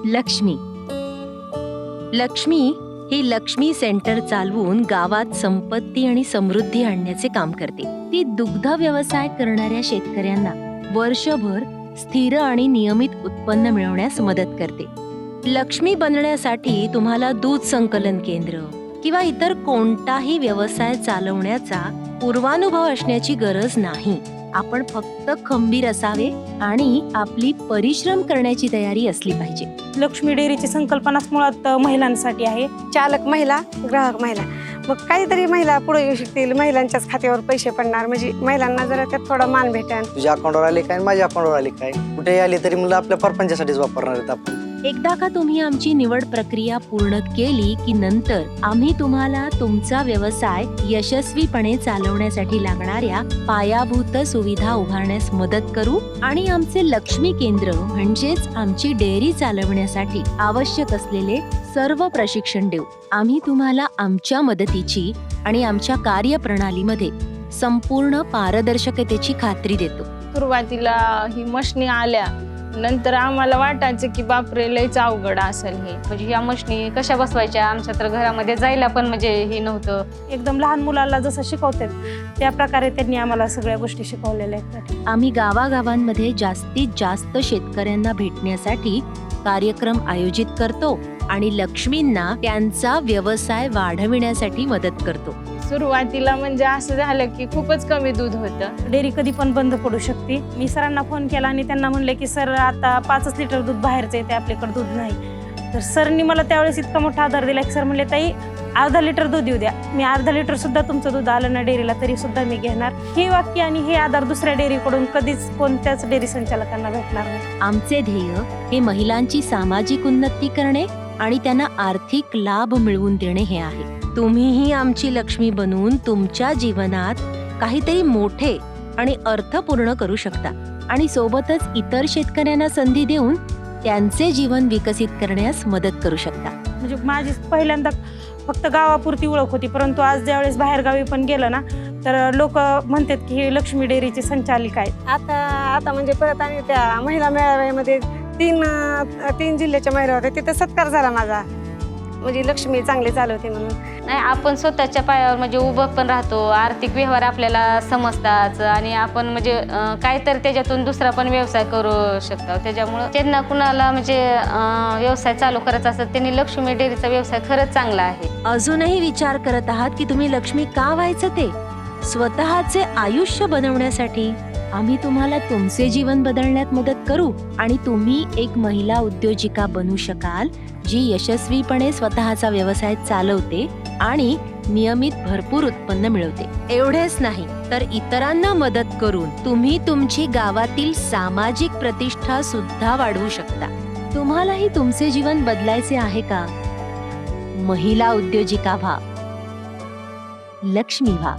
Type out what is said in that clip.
लक्ष्मी. लक्ष्मी ही Lakshmi centre चालवून गावात संपत्ती आणि समृद्धी आणण्याचे काम करते. ती दुग्ध व्यवसाय करणाऱ्या शेतकऱ्यांना वर्षभर स्थिर आणि नियमित उत्पन्न मिळवण्यास मदत करते. लक्ष्मी बनण्यासाठी तुम्हाला दूध संकलन केंद्र किंवा इतर कोणताही व्यवसाय चालवण्याचा पूर्वानुभव असण्याची गरज नाही. आपण फक्त खंबीर असावे आणि आपली परिश्रम करण्याची तयारी असली पाहिजे. लक्ष्मी डेअरीची संकल्पनाच मुळात महिलांसाठी आहे. चालक महिला, ग्राहक महिला, मग काहीतरी महिला पुढे येऊ शकतील. महिलांच्याच खात्यावर पैसे पडणार, म्हणजे महिलांना जरा त्यात थोडा मान भेटेल. तुझ्या अकाउंटवर आले काय, माझ्या अकाउंटवर आले काय, कुठे आले तरी मुलं आपल्या परपंचासाठीच वापरणार आहेत आपण. एकदा का तुम्ही आमची निवड प्रक्रिया पूर्ण केली की नंतर आम्ही तुम्हाला तुमचा व्यवसाय यशस्वीपणे चालवण्यासाठी लागणाऱ्या पायाभूत सुविधा उभारण्यास मदत करू आणि आमचे लक्ष्मी केंद्र म्हणजेच आमची डेअरी चालवण्यासाठी आवश्यक असलेले सर्व प्रशिक्षण देऊ. आम्ही तुम्हाला आमच्या मदतीची आणि आमच्या कार्यप्रणालीमध्ये संपूर्ण पारदर्शकतेची खात्री देतो. सुरुवातीला ही मशनी आल्या नंतर आम्हाला वाटायचं की बापरे लयच अवघड असेल हे, म्हणजे या मशनी कशा बसवायच्या. आमच्या तर घरामध्ये जायला पण म्हणजे हे नव्हतं. एकदम लहान मुलाला जसं शिकवतात त्या प्रकारे त्यांनी आम्हाला सगळ्या गोष्टी शिकवलेल्या आहेत. आम्ही गावागावांमध्ये जास्तीत जास्त शेतकऱ्यांना भेटण्यासाठी कार्यक्रम आयोजित करतो आणि लक्ष्मींना त्यांचा व्यवसाय वाढविण्यासाठी मदत करतो. सुरुवातीला म्हणजे असं झालं की खूपच कमी दूध होतं. डेअरी कधी पण बंद पडू शकते. मी सरांना फोन केला आणि त्यांना म्हणले की सर आता 5 लिटर दूध बाहेरचं येते, आपल्याकडे दूध नाही. तर सरनी मला त्यावेळेस इतका मोठा आधार दिला की सर म्हणले ताई अर्धा लिटर दूध येऊ द्या, मी अर्धा लिटर सुद्धा तुमचं दूध आलं ना डेअरीला तरी सुद्धा मी घेणार. हे वाक्य आणि हे आधार दुसऱ्या डेअरीकडून कधीच कोणत्याच डेअरी संचालकांना भेटणार नाही. आमचे ध्येय हे महिलांची सामाजिक उन्नती करणे आणि त्यांना आर्थिक लाभ मिळवून देणे हे आहे. तुम्हीही आमची लक्ष्मी बनून तुमच्या जीवनात काहीतरी मोठे आणि अर्थपूर्ण करू शकता आणि सोबतच इतर शेतकऱ्यांना संधी देऊन त्यांचे जीवन विकसित करण्यास मदत करू शकता. म्हणजे माझी पहिल्यांदा फक्त गावापुरती ओळख होती, परंतु आज ज्यावेळेस बाहेरगावी पण गेलं ना तर लोक म्हणतात की हे लक्ष्मी डेअरीचे संचालिका आहेत. आता म्हणजे परत आणि त्या महिला मेळाव्यामध्ये तीन जिल्ह्याच्या महिला होत्या, तिथे सत्कार झाला माझा, म्हणजे लक्ष्मी चांगले चालवते म्हणून. नाही, आपण स्वतःच्या पायावर म्हणजे उभं पण राहतो. आर्थिक व्यवहार आपल्याला समजतात आणि आपण म्हणजे काहीतरी त्याच्यातून दुसरा पण व्यवसाय करू शकतो. त्याच्यामुळं त्यांना कुणाला म्हणजे व्यवसाय चालू करायचा असतात त्यांनी लक्ष्मी डेअरीचा व्यवसाय खरंच चांगला आहे. अजूनही विचार करत आहात की तुम्ही लक्ष्मी का व्हायचं ते? स्वतःचे आयुष्य बनवण्यासाठी आम्ही तुम्हाला तुमचे जीवन बदलण्यात मदत करू आणि तुम्ही एक महिला उद्योजिका बनू शकाल जी यशस्वीपणे स्वतःचा व्यवसाय चालवते आणि नियमित भरपूर उत्पन्न मिळवते. एवढेच नाही तर इतरांना मदत करून तुम्ही तुमची गावातील सामाजिक प्रतिष्ठा सुद्धा वाढवू शकता. तुम्हालाही तुमचे जीवन बदलायचे आहे का? महिला उद्योजिका व्हा, लक्ष्मी व्हा.